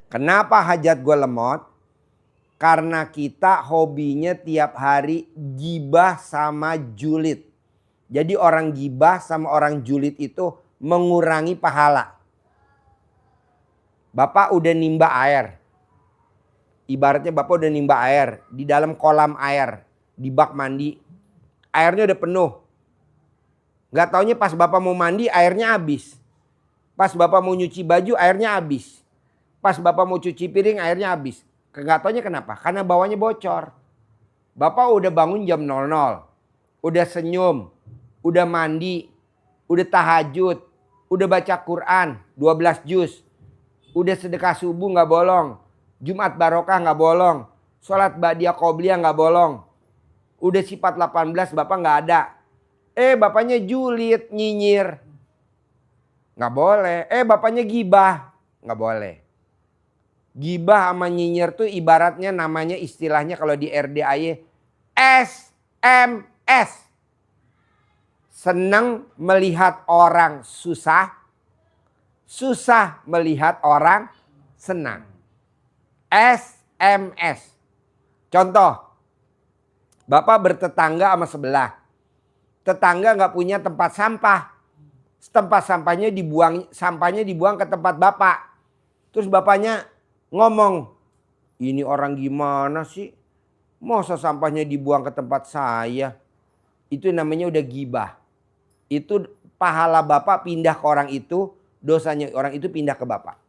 Kenapa hajat gue lemot? Karena kita hobinya tiap hari gibah sama julid. Jadi orang gibah sama orang julid itu mengurangi pahala. Bapak udah nimba air. Ibaratnya bapak udah nimba air di dalam kolam air. Di bak mandi. Airnya udah penuh. Gak taunya pas bapak mau mandi airnya habis. Pas bapak mau nyuci baju airnya habis. Pas bapak mau cuci piring airnya habis. Gak taunya kenapa? Karena bawahnya bocor. Bapak udah bangun jam 00. Udah senyum. Udah mandi. Udah tahajud. Udah baca Quran 12 juz. Udah sedekah subuh gak bolong. Jumat barokah gak bolong. Sholat ba'diyah qobliyah gak bolong. Udah sifat 18 bapak gak ada. Bapaknya julid, nyinyir. Gak boleh. Bapaknya gibah. Gak boleh. Gibah sama nyinyir tuh ibaratnya namanya istilahnya kalau di RDAY SMS. Senang melihat orang susah. Susah melihat orang senang. SMS. Contoh. Bapak bertetangga sama sebelah. Tetangga gak punya tempat sampah. Tempat sampahnya dibuang ke tempat bapak. Terus bapaknya ngomong, ini orang gimana sih? Masa sampahnya dibuang ke tempat saya? Itu namanya udah gibah. Itu pahala bapak pindah ke orang itu, dosanya orang itu pindah ke bapak.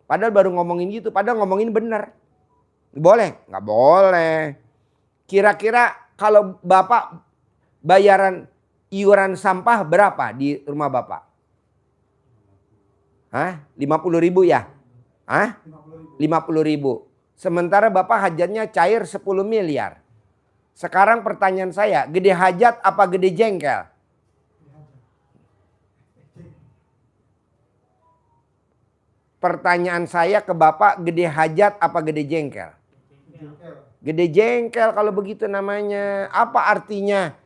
Padahal baru ngomongin gitu, padahal ngomongin benar. Boleh? Nggak boleh. Kira-kira kalau bapak bayaran iuran sampah berapa di rumah bapak? 50.000 ya? 50.000. Sementara bapak hajatnya cair 10 miliar. Sekarang pertanyaan saya, gede hajat apa gede jengkel? Pertanyaan saya ke bapak, gede hajat apa gede jengkel? Gede jengkel kalau begitu namanya. Apa artinya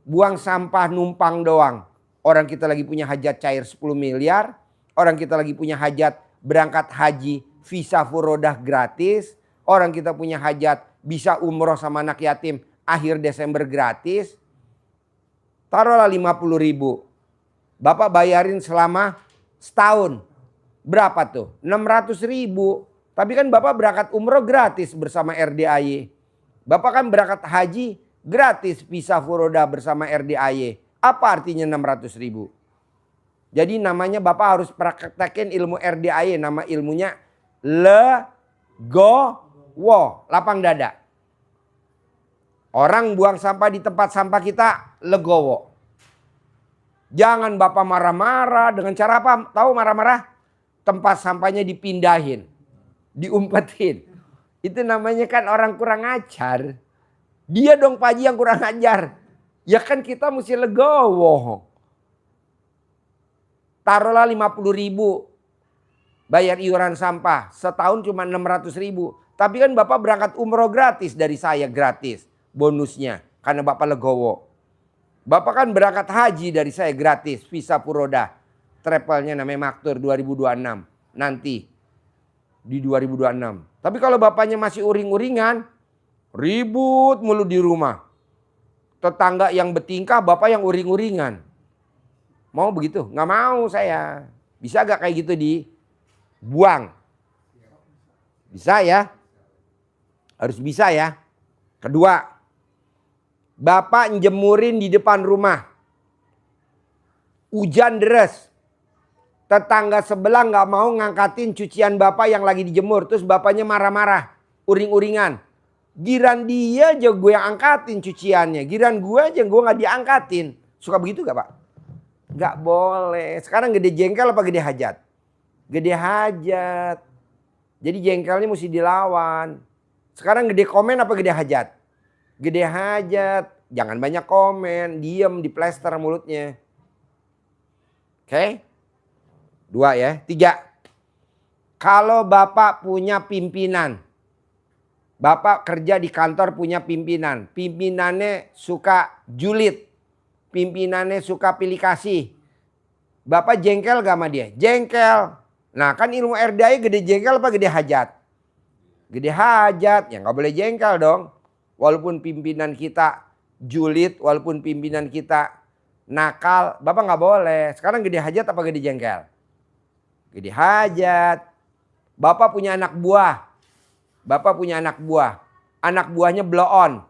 buang sampah numpang doang? Orang kita lagi punya hajat cair 10 miliar. Orang kita lagi punya hajat berangkat haji visa furodah gratis. Orang kita punya hajat bisa umroh sama anak yatim akhir Desember gratis. Taruhlah 50.000. Bapak bayarin selama setahun. Berapa tuh? 600.000. Tapi kan bapak berangkat umroh gratis bersama RDAY. Bapak kan berangkat haji gratis visa furodah bersama RDAY. Apa artinya 600.000? Jadi namanya bapak harus praktekin ilmu RDAY. Nama ilmunya legowo. Lapang dada. Orang buang sampah di tempat sampah kita legowo. Jangan bapak marah-marah. Dengan cara apa? Tahu marah-marah? Tempat sampahnya dipindahin. Diumpetin. Itu namanya kan orang kurang ajar. Dia dong Pak Haji yang kurang ajar. Ya kan kita mesti legowo. Taruhlah 50.000. Bayar iuran sampah. Setahun cuma 600.000. Tapi kan bapak berangkat umroh gratis dari saya. Gratis bonusnya. Karena bapak legowo. Bapak kan berangkat haji dari saya gratis. Visa furodah. Travelnya namanya Maktur 2026. Nanti. Di 2026. Tapi kalau bapaknya masih uring-uringan. Ribut mulu di rumah. Tetangga yang bertingkah, bapak yang uring-uringan. Mau begitu? Nggak mau saya. Bisa gak kayak gitu dibuang? Bisa ya? Harus bisa ya. Kedua, bapak njemurin di depan rumah. Hujan deras. Tetangga sebelah nggak mau ngangkatin cucian bapak yang lagi dijemur. Terus bapaknya marah-marah. Uring-uringan. Giran dia aja gue yang angkatin cuciannya. Giran gue aja gue nggak diangkatin. Suka begitu gak pak? Gak boleh. Sekarang gede jengkel apa gede hajat? Gede hajat. Jadi jengkelnya mesti dilawan. Sekarang gede komen apa gede hajat? Gede hajat. Jangan banyak komen. Diem di plester mulutnya. Oke? 2 ya. 3. Kalau bapak punya pimpinan. Bapak kerja di kantor punya pimpinan. Pimpinannya suka julid. Pimpinannya suka pilih kasih. Bapak jengkel gak sama dia? Jengkel. Nah kan ilmu RDI gede jengkel apa gede hajat? Gede hajat, ya nggak boleh jengkel dong. Walaupun pimpinan kita julid, walaupun pimpinan kita nakal, Bapak nggak boleh. Sekarang gede hajat apa gede jengkel? Gede hajat. Bapak punya anak buah. Bapak punya anak buah. Anak buahnya blow on.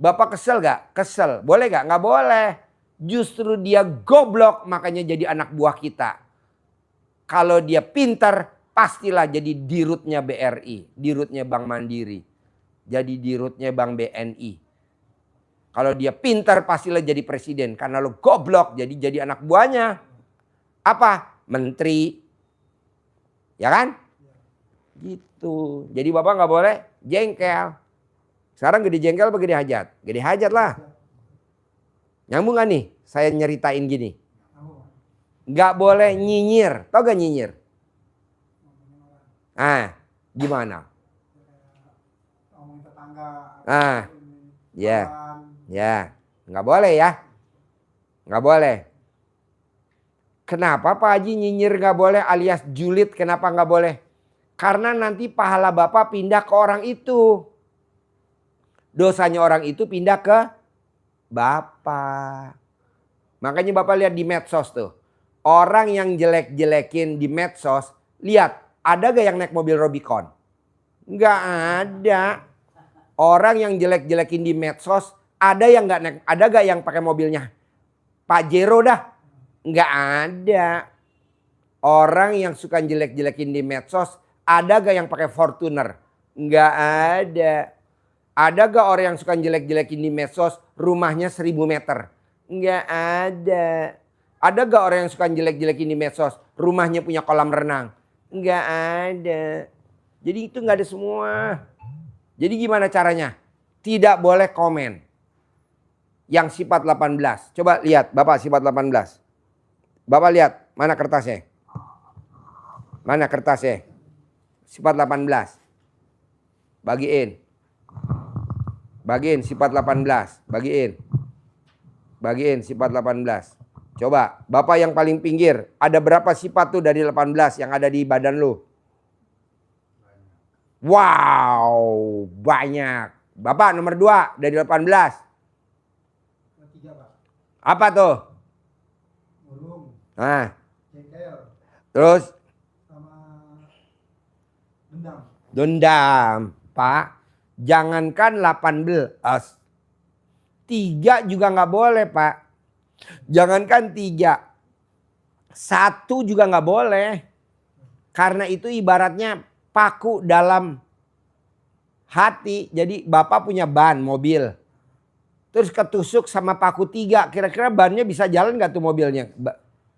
Bapak kesel gak? Kesel. Boleh gak? Nggak boleh. Justru dia goblok makanya jadi anak buah kita. Kalau dia pintar pastilah jadi dirutnya BRI. Dirutnya Bank Mandiri. Jadi dirutnya Bank BNI. Kalau dia pintar pastilah jadi presiden. Karena lo goblok jadi anak buahnya. Apa? Menteri. Ya kan? Gitu. Jadi Bapak nggak boleh jengkel. Sekarang gede jengkel apa gede hajat? Gede hajat lah. Nyambung gak nih? Saya nyeritain gini. Nggak boleh nyinyir. Tau gak nyinyir? Ah, gimana? Ah, ya, ya, nggak boleh ya, nggak boleh. Kenapa Pak Haji nyinyir nggak boleh alias julid? Kenapa nggak boleh? Karena nanti pahala Bapak pindah ke orang itu. Dosanya orang itu pindah ke Bapak. Makanya Bapak lihat di medsos tuh. Orang yang jelek-jelekin di medsos. Lihat, ada gak yang naik mobil Rubicon? Nggak ada. Orang yang jelek-jelekin di medsos. Ada yang nggak naik, ada gak yang pakai mobilnya Pajero dah? Nggak ada. Orang yang suka jelek-jelekin di medsos. Ada gak yang pakai Fortuner? Nggak ada. Ada gak orang yang suka jelek-jelekin di medsos rumahnya 1000 meter? Nggak ada. Ada gak orang yang suka jelek-jelekin di medsos rumahnya punya kolam renang? Nggak ada. Jadi itu nggak ada semua. Jadi gimana caranya? Tidak boleh komen. Yang sifat 18. Coba lihat Bapak sifat 18. Bapak lihat mana kertasnya? Mana kertasnya? Sifat 18. Bagiin. Bagiin sifat 18. Bagiin. Bagiin sifat 18. Coba Bapak yang paling pinggir. Ada berapa sifat tuh dari 18 yang ada di badan lu? Wow, banyak. Bapak nomor 2 dari 18. Apa tuh? Murung. Nah. Jengkel. Terus? Sama dendam. Dendam. Pak, jangankan 18. 3 juga nggak boleh Pak. Jangankan 3. 1 juga nggak boleh. Karena itu ibaratnya paku dalam hati. Jadi Bapak punya ban mobil. Terus ketusuk sama paku 3. Kira-kira bannya bisa jalan gak tuh mobilnya?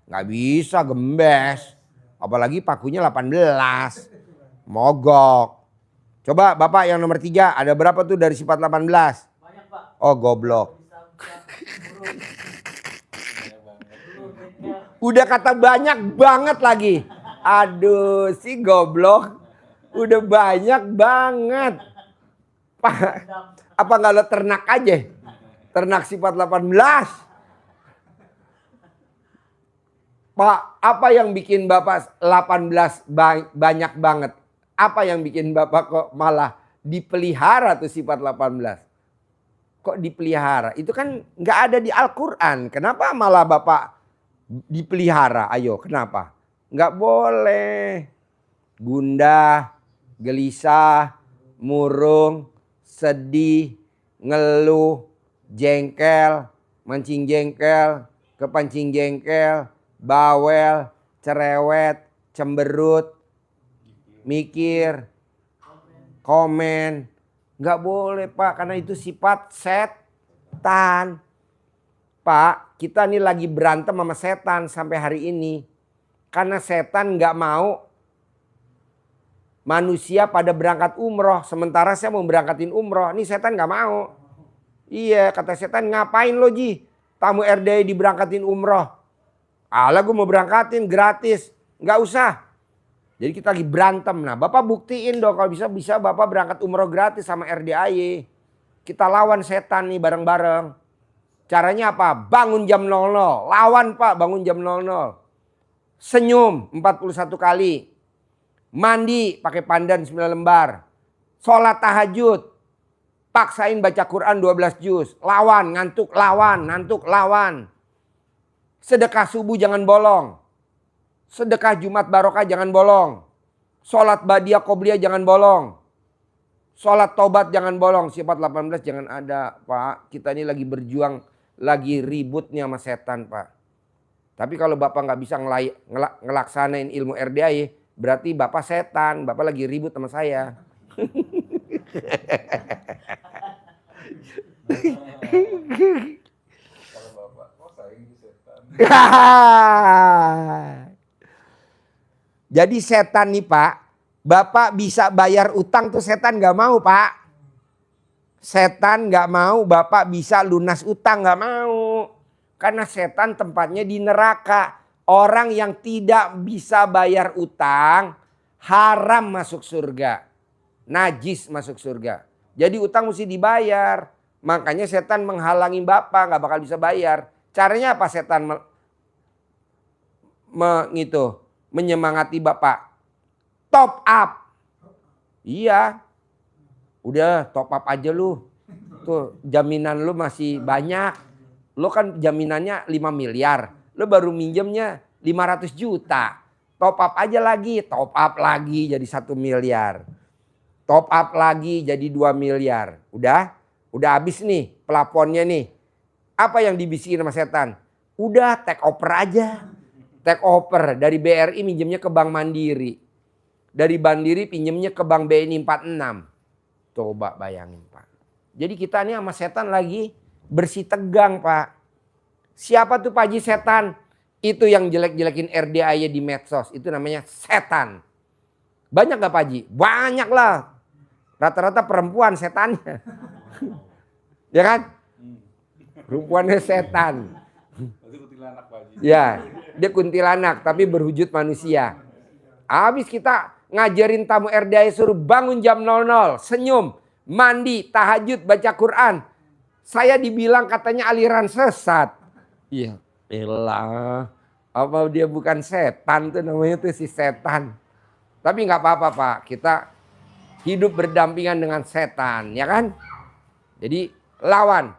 Nggak bisa, gembes. Apalagi pakunya 18. Mogok. Coba Bapak yang nomor 3. Ada berapa tuh dari sifat 18? Banyak Pak. Oh goblok. Udah kata banyak banget lagi. Aduh si goblok. Udah banyak banget. Pak, apa nggak lo ternak aja? Ternak sifat 18. Pak, apa yang bikin Bapak 18 banyak banget? Apa yang bikin Bapak kok malah dipelihara tuh sifat 18? Kok dipelihara? Itu kan nggak ada di Al-Quran. Kenapa malah Bapak dipelihara? Ayo, kenapa? Nggak boleh. Gundah, gelisah, murung, sedih, ngeluh, jengkel, mancing jengkel, kepancing jengkel, bawel, cerewet, cemberut, mikir, komen. Nggak boleh Pak, karena itu sifat setan. Pak, kita nih lagi berantem sama setan sampai hari ini. Karena setan nggak mau manusia pada berangkat umroh. Sementara saya mau berangkatin umroh. Nih setan nggak mau. Iya, kata setan, ngapain lo Ji? Tamu RDI diberangkatin umroh. Alah gue mau berangkatin gratis. Nggak usah. Jadi kita lagi berantem. Nah Bapak buktiin dong kalau bisa Bapak berangkat umroh gratis sama RDAY. Kita lawan setan nih bareng-bareng. Caranya apa? Bangun jam 00. Lawan Pak, bangun jam 00. Senyum 41 kali. Mandi pakai pandan 9 lembar. Sholat tahajud. Paksain baca Quran 12 juz. Lawan, ngantuk, lawan, ngantuk, lawan. Sedekah subuh jangan bolong. Sedekah Jumat barokah jangan bolong. Sholat badiah qobliyah jangan bolong. Sholat tobat jangan bolong. Sifat 18 jangan ada, Pak. Kita ini lagi berjuang, lagi ributnya sama setan, Pak. Tapi kalau Bapak nggak bisa ngelaksanain ilmu RDAY, berarti Bapak setan. Bapak lagi ribut sama saya. Kalau Bapak, kok saya ini setan? Jadi setan nih Pak, Bapak bisa bayar utang tuh setan gak mau Pak. Setan gak mau Bapak bisa lunas utang, gak mau. Karena setan tempatnya di neraka. Orang yang tidak bisa bayar utang haram masuk surga. Najis masuk surga. Jadi utang mesti dibayar. Makanya setan menghalangi Bapak gak bakal bisa bayar. Caranya apa setan menyemangati Bapak? Top up. Iya. Udah top up aja lu. Tuh jaminan lu masih banyak. Lu kan jaminannya 5 miliar. Lu baru minjemnya 500 juta. Top up aja lagi. Top up lagi jadi 1 miliar. Top up lagi jadi 2 miliar. Udah habis nih pelaponnya nih. Apa yang dibisikin sama setan? Udah take over aja. Take over dari BRI minjemnya ke Bank Mandiri. Dari Mandiri pinjemnya ke Bank BNI 46. Coba bayangin Pak. Jadi kita ini sama setan lagi bersih tegang Pak. Siapa tuh Pak Haji setan? Itu yang jelek-jelekin RDAY di medsos. Itu namanya setan. Banyak gak Pak Haji? Banyak lah. Rata-rata perempuan setannya. Ya kan? Perempuannya setan. Berarti kuntilanak Pak Haji. Ya, dia kuntilanak tapi berwujud manusia. Habis kita ngajarin tamu RDAY suruh bangun jam 00, senyum, mandi, tahajud, baca Quran. Saya dibilang katanya aliran sesat. Iya, elah. Apa dia bukan setan tuh namanya tuh si setan. Tapi nggak apa-apa Pak, kita hidup berdampingan dengan setan, ya kan? Jadi lawan.